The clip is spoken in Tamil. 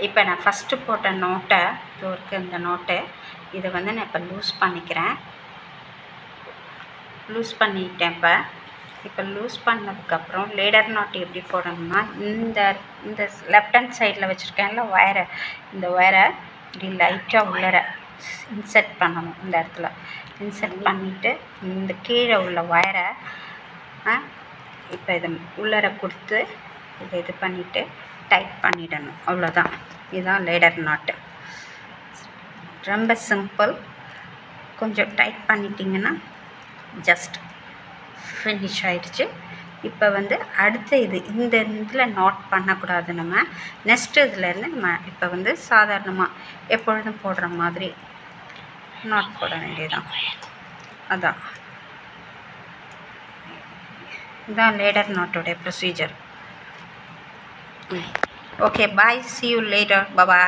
இப்போ நான் ஃபஸ்ட்டு போட்ட நோட்டை இருக்குது இந்த நோட்டு இதை வந்து நான் இப்போ லூஸ் பண்ணிக்கிறேன். லூஸ் பண்ணிட்டேன். இப்போ லூஸ் பண்ணதுக்கப்புறம் லேடர் நாட் எப்படி போடணும்னா இந்த இந்த லெஃப்ட் ஹேண்ட் சைடில் வச்சுருக்கேன்ல ஒயரை, இந்த ஒயரை இப்படி லைட்டாக உள்ளர இன்சர்ட் பண்ணணும். இந்த இடத்துல இன்சர்ட் பண்ணிவிட்டு இந்த கீழே உள்ள ஒயரை இப்போ இதை உள்ளர கொடுத்து இதை இது பண்ணிவிட்டு டைட் பண்ணிடணும். அவ்வளோதான். இதுதான் லேடர் நாட்டு. ரொம்ப சிம்பிள். கொஞ்சம் டைட் பண்ணிட்டிங்கன்னா ஜஸ்ட் ஃபினிஷ் ஆகிடுச்சு. இப்போ வந்து அடுத்த இந்த இதில் நாட் பண்ணக்கூடாது. நம்ம நெக்ஸ்ட்டு இதுலேருந்து நம்ம இப்போ வந்து சாதாரணமாக எப்பொழுதும் போடுற மாதிரி நாட் போட வேண்டியதான். அதான் இதுதான் லேடர் நாட்டோடைய procedure. Okay, bye, see you later, bye bye.